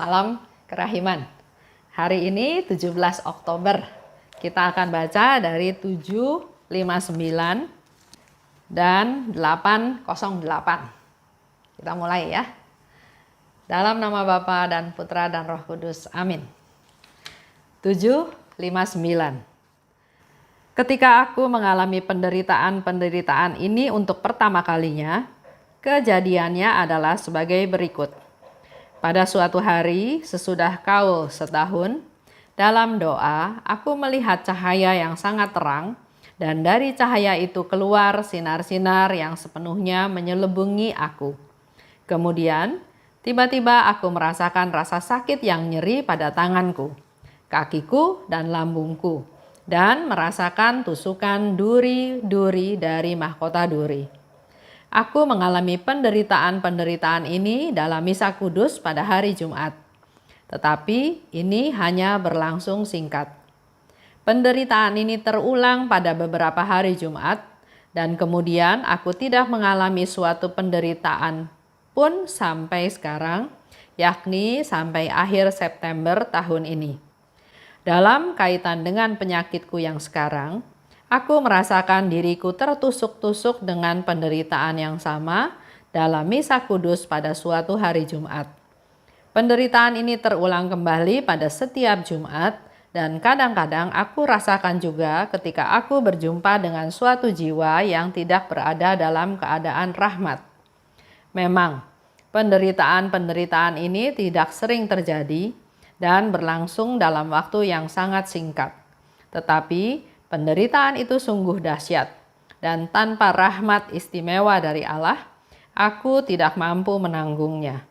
Salam kerahiman. Hari ini 17 Oktober. Kita akan baca dari 759 dan 808. Kita mulai ya. Dalam nama Bapa dan Putra dan Roh Kudus. Amin. 759. Ketika aku mengalami penderitaan ini untuk pertama kalinya, kejadiannya adalah sebagai berikut. Pada suatu hari, sesudah Kaul setahun, dalam doa, aku melihat cahaya yang sangat terang, dan dari cahaya itu keluar sinar-sinar yang sepenuhnya menyelubungi aku. Kemudian, tiba-tiba aku merasakan rasa sakit yang nyeri pada tanganku, kakiku, dan lambungku, dan merasakan tusukan duri-duri dari mahkota duri. Aku mengalami penderitaan ini dalam misa kudus pada hari Jumat. Tetapi ini hanya berlangsung singkat. Penderitaan ini terulang pada beberapa hari Jumat, dan kemudian aku tidak mengalami suatu penderitaan pun sampai sekarang, yakni sampai akhir September tahun ini. Dalam kaitan dengan penyakitku yang sekarang, aku merasakan diriku tertusuk-tusuk dengan penderitaan yang sama dalam misa kudus pada suatu hari Jumat. Penderitaan ini terulang kembali pada setiap Jumat, dan kadang-kadang aku rasakan juga ketika aku berjumpa dengan suatu jiwa yang tidak berada dalam keadaan rahmat. Memang, penderitaan ini tidak sering terjadi dan berlangsung dalam waktu yang sangat singkat. Tetapi, penderitaan itu sungguh dahsyat, dan tanpa rahmat istimewa dari Allah, aku tidak mampu menanggungnya.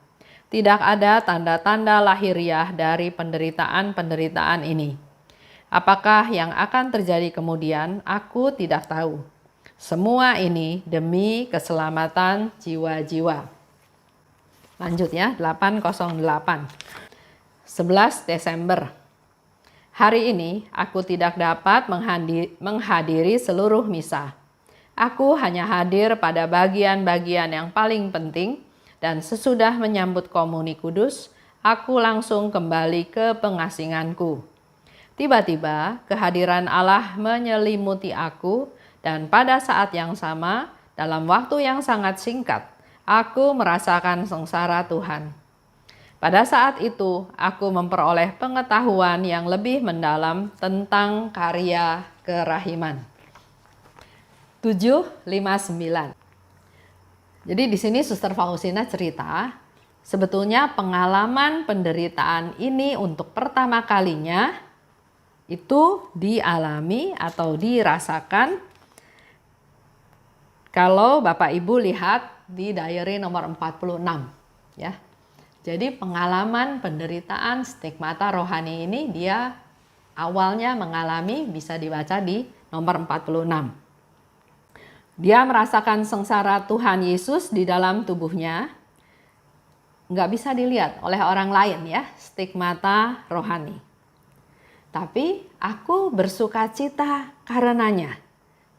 Tidak ada tanda-tanda lahiriah dari penderitaan ini. Apakah yang akan terjadi kemudian, aku tidak tahu. Semua ini demi keselamatan jiwa-jiwa. Lanjut ya, 808. 11 Desember. Hari ini aku tidak dapat menghadiri seluruh misa. Aku hanya hadir pada bagian-bagian yang paling penting, dan sesudah menyambut komuni kudus, aku langsung kembali ke pengasinganku. Tiba-tiba kehadiran Allah menyelimuti aku, dan pada saat yang sama, dalam waktu yang sangat singkat, aku merasakan sengsara Tuhan. Pada saat itu, aku memperoleh pengetahuan yang lebih mendalam tentang karya kerahiman. 759. Jadi di sini Suster Faustina cerita, sebetulnya pengalaman penderitaan ini untuk pertama kalinya itu dialami atau dirasakan kalau Bapak Ibu lihat di diary nomor 46, ya. Jadi pengalaman penderitaan stigmata rohani ini dia awalnya mengalami, bisa dibaca di nomor 46. Dia merasakan sengsara Tuhan Yesus di dalam tubuhnya. Nggak bisa dilihat oleh orang lain ya, stigmata rohani. Tapi aku bersuka cita karenanya,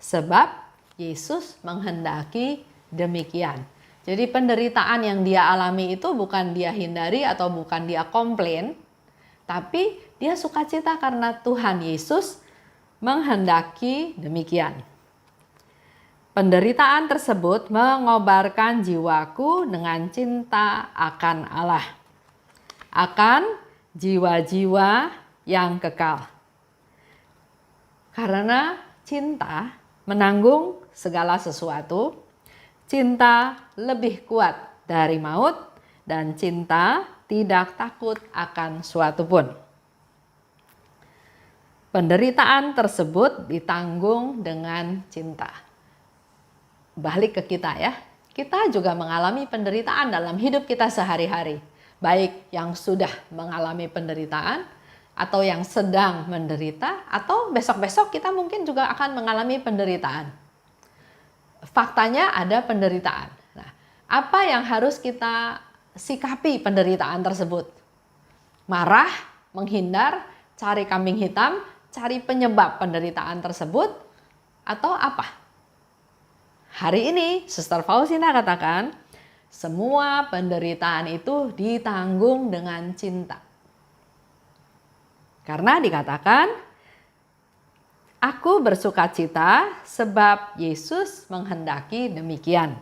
sebab Yesus menghendaki demikian. Jadi penderitaan yang dia alami itu bukan dia hindari atau bukan dia komplain, tapi dia sukacita karena Tuhan Yesus menghendaki demikian. Penderitaan tersebut mengobarkan jiwaku dengan cinta akan Allah, akan jiwa-jiwa yang kekal. Karena cinta menanggung segala sesuatu, cinta lebih kuat dari maut, dan cinta tidak takut akan suatu pun. Penderitaan tersebut ditanggung dengan cinta. Balik ke kita ya, kita juga mengalami penderitaan dalam hidup kita sehari-hari. Baik yang sudah mengalami penderitaan, atau yang sedang menderita, atau besok-besok kita mungkin juga akan mengalami penderitaan. Faktanya ada penderitaan. Nah, apa yang harus kita sikapi penderitaan tersebut? Marah, menghindar, cari kambing hitam, cari penyebab penderitaan tersebut, atau apa? Hari ini Suster Faustina katakan, Semua penderitaan itu ditanggung dengan cinta. Karena dikatakan, aku bersukacita sebab Yesus menghendaki demikian.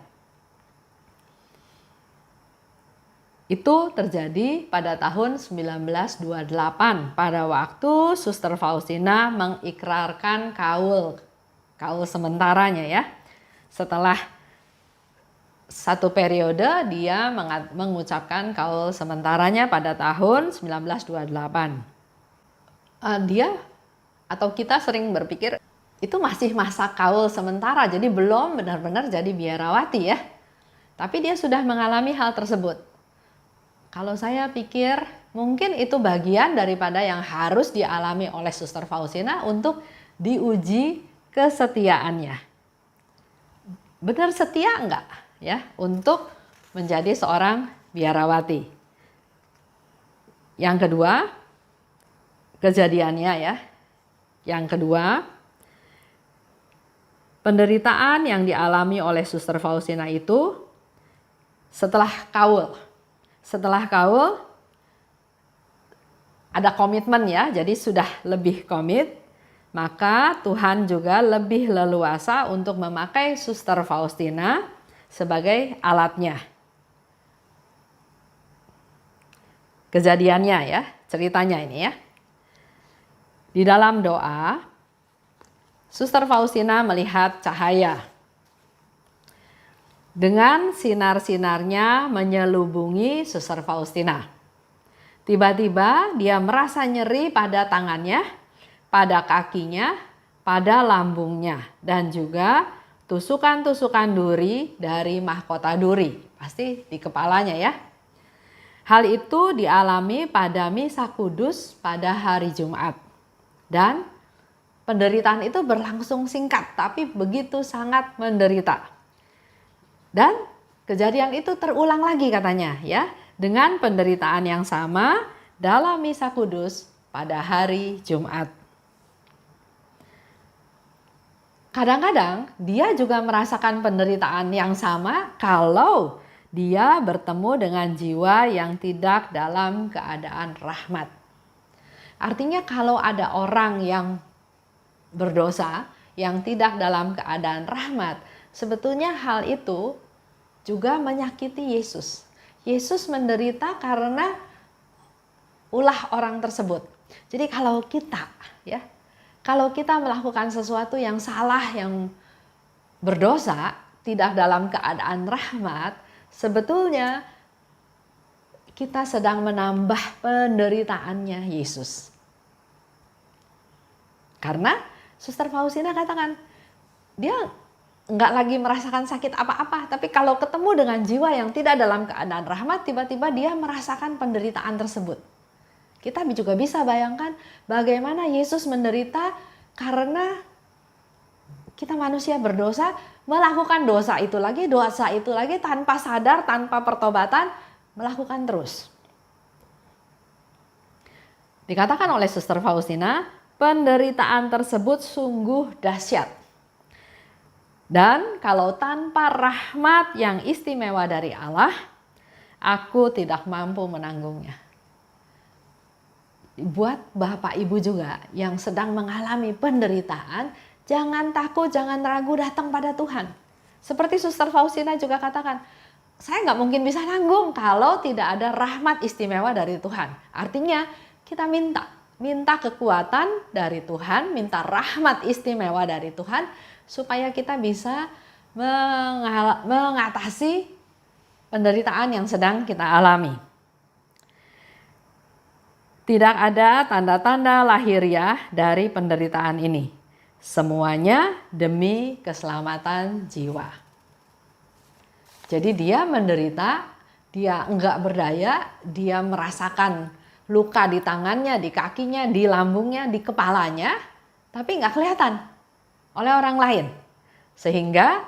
Itu terjadi pada tahun 1928 pada waktu Suster Faustina mengikrarkan kaul sementaranya ya. Setelah satu periode dia mengucapkan kaul sementaranya pada tahun 1928. Dia atau kita sering berpikir itu masih masa kaul sementara, jadi belum benar-benar jadi biarawati ya. Tapi dia sudah mengalami hal tersebut. Kalau saya pikir mungkin itu bagian daripada yang harus dialami oleh Suster Faustina untuk diuji kesetiaannya. Benar setia enggak ya untuk menjadi seorang biarawati? Yang kedua, kejadiannya ya. Yang kedua, penderitaan yang dialami oleh Suster Faustina itu setelah kaul. Setelah kaul ada komitmen ya, jadi sudah lebih komit, maka Tuhan juga lebih leluasa untuk memakai Suster Faustina sebagai alatnya. Kejadiannya ya, ceritanya ini ya. Di dalam doa, Suster Faustina melihat cahaya. Dengan sinar-sinarnya menyelubungi Suster Faustina. Tiba-tiba dia merasa nyeri pada tangannya, pada kakinya, pada lambungnya, dan juga tusukan-tusukan duri dari mahkota duri. Pasti di kepalanya ya. Hal itu dialami pada Misa Kudus pada hari Jumat. Dan penderitaan itu berlangsung singkat, tapi begitu sangat menderita. Dan kejadian itu terulang lagi katanya ya, dengan penderitaan yang sama dalam Misa Kudus pada hari Jumat. Kadang-kadang dia juga merasakan penderitaan yang sama kalau dia bertemu dengan jiwa yang tidak dalam keadaan rahmat. Artinya kalau ada orang yang berdosa, yang tidak dalam keadaan rahmat, sebetulnya hal itu juga menyakiti Yesus. Yesus menderita karena ulah orang tersebut. Jadi kalau kita ya, kalau kita melakukan sesuatu yang salah, yang berdosa, tidak dalam keadaan rahmat, sebetulnya kita sedang menambah penderitaannya Yesus. Karena Suster Faustina katakan, dia nggak lagi merasakan sakit apa-apa, tapi kalau ketemu dengan jiwa yang tidak dalam keadaan rahmat, tiba-tiba dia merasakan penderitaan tersebut. Kita juga bisa bayangkan bagaimana Yesus menderita karena kita manusia berdosa, melakukan dosa itu lagi tanpa sadar, tanpa pertobatan, melakukan terus. Dikatakan oleh Suster Faustina, penderitaan tersebut sungguh dahsyat. Dan kalau tanpa rahmat yang istimewa dari Allah, aku tidak mampu menanggungnya. Buat Bapak Ibu juga yang sedang mengalami penderitaan, jangan takut, jangan ragu datang pada Tuhan. Seperti Suster Faustina juga katakan, saya nggak mungkin bisa nanggung kalau tidak ada rahmat istimewa dari Tuhan. Artinya kita minta kekuatan dari Tuhan, minta rahmat istimewa dari Tuhan, supaya kita bisa mengatasi penderitaan yang sedang kita alami. Tidak ada tanda-tanda lahiriah dari penderitaan ini. Semuanya demi keselamatan jiwa. Jadi dia menderita, dia enggak berdaya, dia merasakan luka di tangannya, di kakinya, di lambungnya, di kepalanya, tapi enggak kelihatan oleh orang lain. Sehingga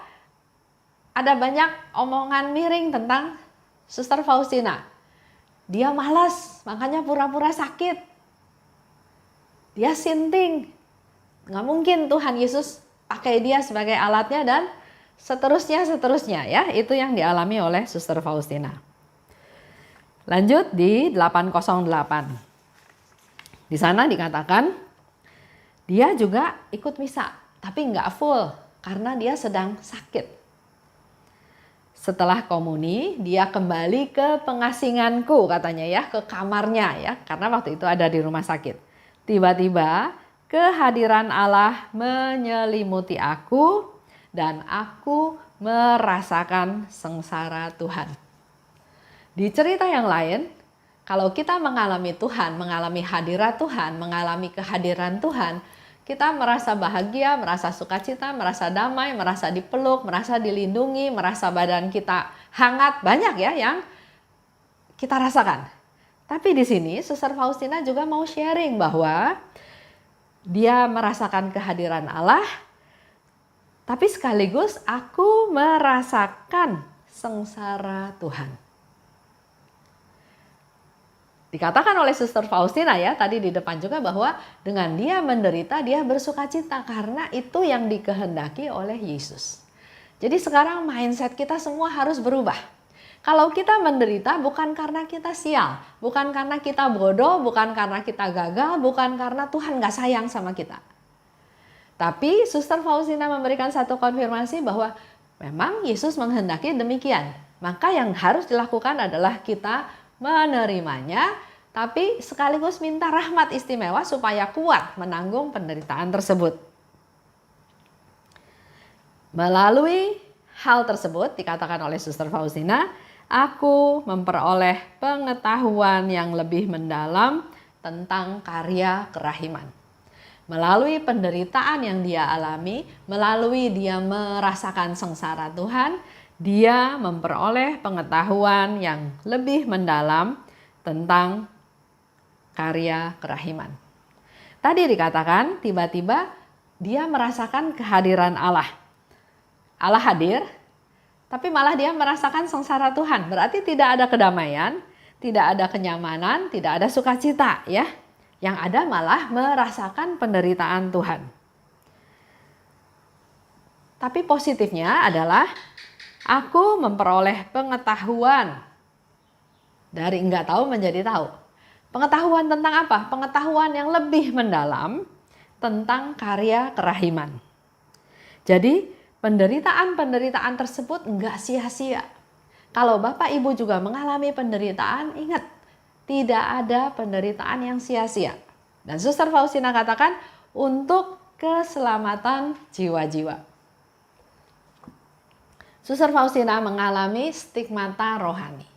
ada banyak omongan miring tentang Suster Faustina. Dia malas, makanya pura-pura sakit. Dia sinting. Nggak mungkin Tuhan Yesus pakai dia sebagai alatnya dan seterusnya ya. Itu yang dialami oleh Suster Faustina. Lanjut di 808. Di sana dikatakan dia juga ikut misa, tapi nggak full karena dia sedang sakit. Setelah komuni, dia kembali ke pengasinganku katanya ya, ke kamarnya ya, karena waktu itu ada di rumah sakit. Tiba-tiba kehadiran Allah menyelimuti aku dan aku merasakan sengsara Tuhan. Di cerita yang lain, kalau kita mengalami Tuhan, mengalami hadirat Tuhan, mengalami kehadiran Tuhan, kita merasa bahagia, merasa sukacita, merasa damai, merasa dipeluk, merasa dilindungi, merasa badan kita hangat, banyak ya yang kita rasakan. Tapi di sini Suster Faustina juga mau sharing bahwa dia merasakan kehadiran Allah, tapi sekaligus aku merasakan sengsara Tuhan. Dikatakan oleh Suster Faustina ya tadi di depan juga bahwa dengan dia menderita dia bersukacita karena itu yang dikehendaki oleh Yesus. Jadi sekarang mindset kita semua harus berubah. Kalau kita menderita bukan karena kita sial, bukan karena kita bodoh, bukan karena kita gagal, bukan karena Tuhan gak sayang sama kita. Tapi Suster Faustina memberikan satu konfirmasi bahwa memang Yesus menghendaki demikian. Maka yang harus dilakukan adalah kita menerimanya, tapi sekaligus minta rahmat istimewa supaya kuat menanggung penderitaan tersebut. Melalui hal tersebut dikatakan oleh Suster Faustina, aku memperoleh pengetahuan yang lebih mendalam tentang karya kerahiman. Melalui penderitaan yang dia alami, melalui dia merasakan sengsara Tuhan, dia memperoleh pengetahuan yang lebih mendalam tentang karya kerahiman. Tadi dikatakan tiba-tiba dia merasakan kehadiran Allah. Allah hadir, tapi malah dia merasakan sengsara Tuhan. Berarti tidak ada kedamaian, tidak ada kenyamanan, tidak ada sukacita ya. Yang ada malah merasakan penderitaan Tuhan. Tapi positifnya adalah aku memperoleh pengetahuan dari enggak tahu menjadi tahu. Pengetahuan tentang apa? Pengetahuan yang lebih mendalam tentang karya kerahiman. Jadi penderitaan-penderitaan tersebut enggak sia-sia. Kalau Bapak Ibu juga mengalami penderitaan, ingat tidak ada penderitaan yang sia-sia. Dan Suster Faustina katakan untuk keselamatan jiwa-jiwa. Suster Faustina mengalami stigmata rohani.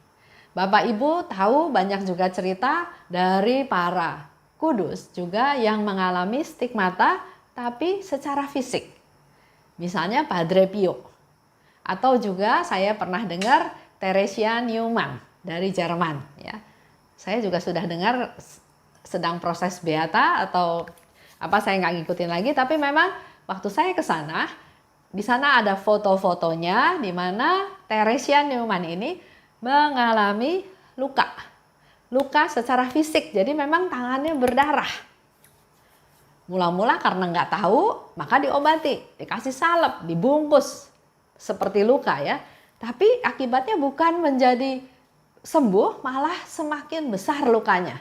Bapak Ibu tahu banyak juga cerita dari para kudus juga yang mengalami stigmata tapi secara fisik. Misalnya Padre Pio. Atau juga saya pernah dengar Theresia Neumann dari Jerman. Ya. Saya juga sudah dengar sedang proses beata atau apa saya nggak ngikutin lagi. Tapi memang waktu saya ke sana, di sana ada foto-fotonya di mana Theresia Neumann ini mengalami luka. Luka secara fisik, jadi memang tangannya berdarah. Mula-mula karena nggak tahu, maka diobati, dikasih salep, dibungkus seperti luka ya. Tapi akibatnya bukan menjadi sembuh, malah semakin besar lukanya.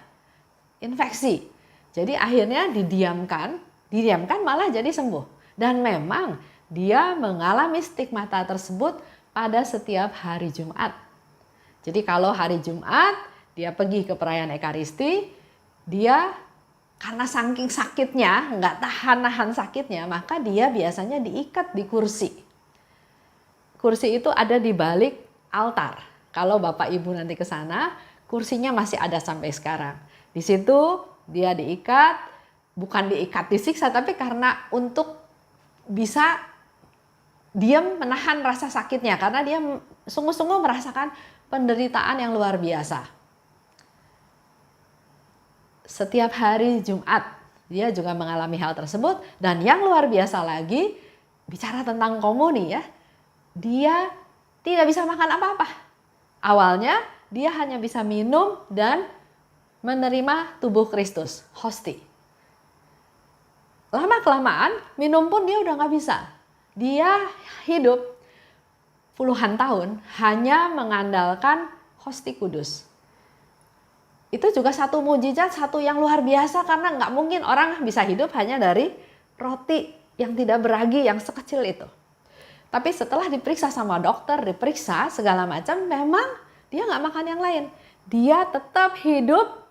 Infeksi. Jadi akhirnya didiamkan malah jadi sembuh. Dan memang dia mengalami stigmata tersebut pada setiap hari Jumat. Jadi kalau hari Jumat dia pergi ke perayaan Ekaristi, dia karena saking sakitnya, nggak tahan-nahan sakitnya, maka dia biasanya diikat di kursi. Kursi itu ada di balik altar. Kalau Bapak Ibu nanti ke sana, kursinya masih ada sampai sekarang. Di situ dia diikat, bukan diikat disiksa, tapi karena untuk bisa diam menahan rasa sakitnya karena dia sungguh-sungguh merasakan penderitaan yang luar biasa. Setiap hari Jumat dia juga mengalami hal tersebut dan yang luar biasa lagi bicara tentang komuni ya. Dia tidak bisa makan apa-apa. Awalnya dia hanya bisa minum dan menerima tubuh Kristus, hosti. Lama-kelamaan minum pun dia udah nggak bisa. Dia hidup puluhan tahun hanya mengandalkan Hosti Kudus. Itu juga satu mujizat, satu yang luar biasa, karena nggak mungkin orang bisa hidup hanya dari roti yang tidak beragi yang sekecil itu. Tapi setelah diperiksa sama dokter, diperiksa segala macam, memang dia nggak makan yang lain. Dia tetap hidup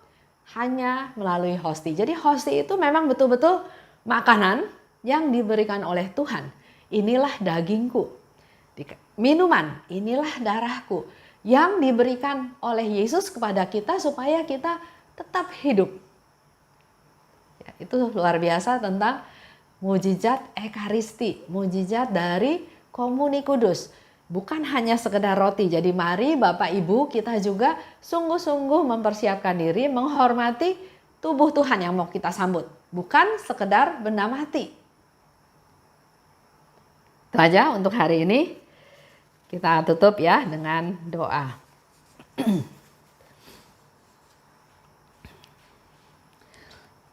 hanya melalui hosti. Jadi hosti itu memang betul-betul makanan yang diberikan oleh Tuhan. Inilah dagingku. Minuman, inilah darahku. Yang diberikan oleh Yesus kepada kita supaya kita tetap hidup. Ya, itu luar biasa tentang mujizat Ekaristi, mujizat dari Komuni Kudus. Bukan hanya sekedar roti. Jadi mari Bapak Ibu kita juga sungguh-sungguh mempersiapkan diri menghormati tubuh Tuhan yang mau kita sambut. Bukan sekedar benda mati. Itu aja untuk hari ini. Kita tutup ya dengan doa.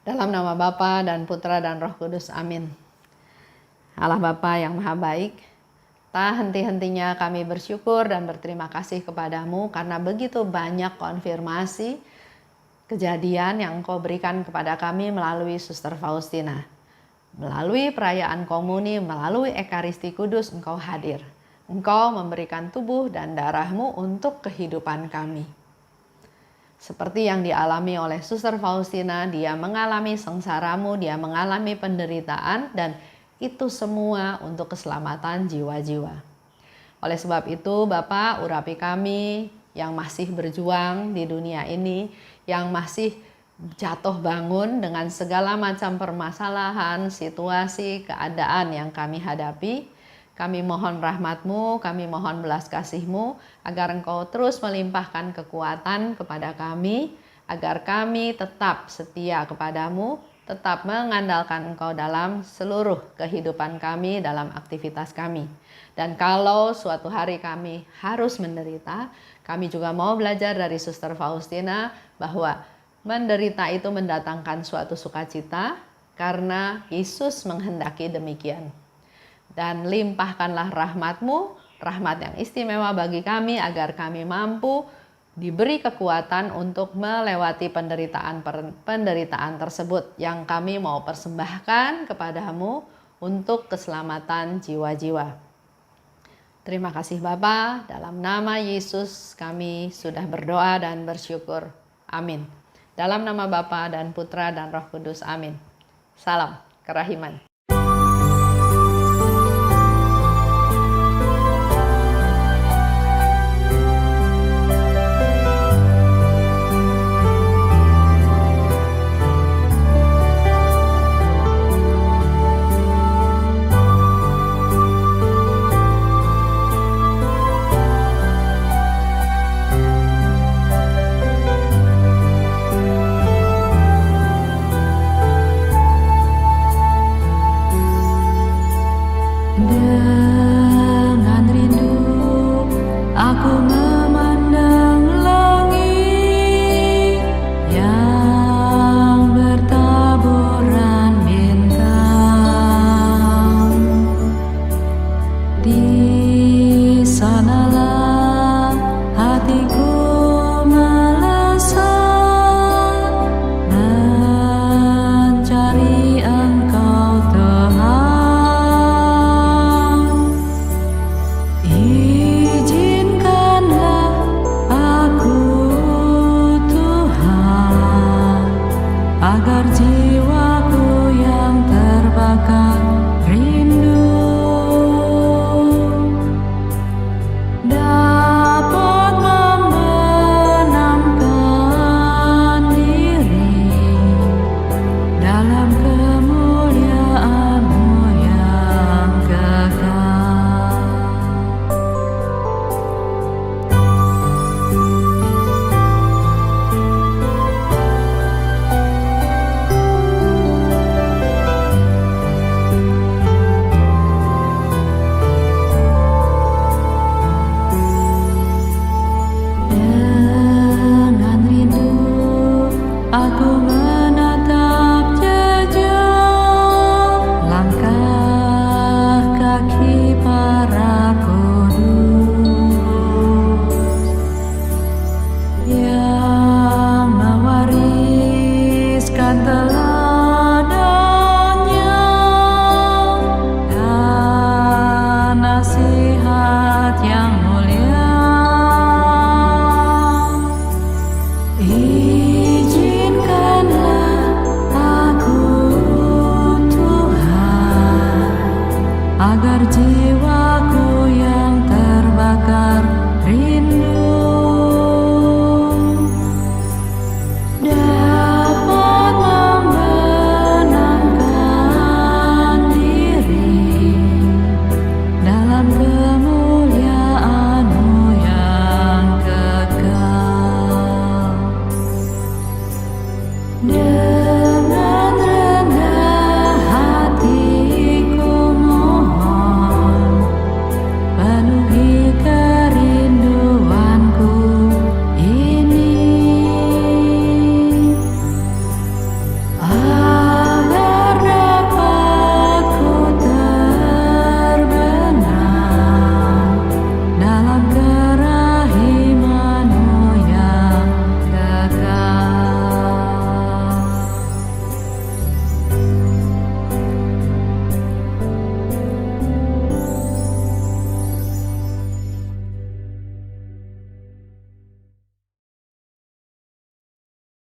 Dalam nama Bapa dan Putra dan Roh Kudus, amin. Allah Bapa yang Maha Baik, tak henti-hentinya kami bersyukur dan berterima kasih kepadamu karena begitu banyak konfirmasi kejadian yang Engkau berikan kepada kami melalui Suster Faustina. Melalui perayaan komuni, melalui Ekaristi Kudus, Engkau hadir. Engkau memberikan tubuh dan darah-Mu untuk kehidupan kami. Seperti yang dialami oleh Suster Faustina, dia mengalami sengsara-Mu, dia mengalami penderitaan, dan itu semua untuk keselamatan jiwa-jiwa. Oleh sebab itu, Bapak, urapi kami yang masih berjuang di dunia ini, yang masih jatuh bangun dengan segala macam permasalahan, situasi, keadaan yang kami hadapi. Kami mohon rahmat-Mu, kami mohon belas kasih-Mu, agar Engkau terus melimpahkan kekuatan kepada kami, agar kami tetap setia kepadamu, tetap mengandalkan Engkau dalam seluruh kehidupan kami, dalam aktivitas kami. Dan kalau suatu hari kami harus menderita, kami juga mau belajar dari Suster Faustina bahwa menderita itu mendatangkan suatu sukacita karena Yesus menghendaki demikian. Dan limpahkanlah rahmat-Mu, rahmat yang istimewa bagi kami agar kami mampu diberi kekuatan untuk melewati penderitaan tersebut yang kami mau persembahkan kepadamu untuk keselamatan jiwa-jiwa. Terima kasih Bapa, dalam nama Yesus kami sudah berdoa dan bersyukur. Amin. Dalam nama Bapa dan Putra dan Roh Kudus. Amin. Salam kerahiman. dan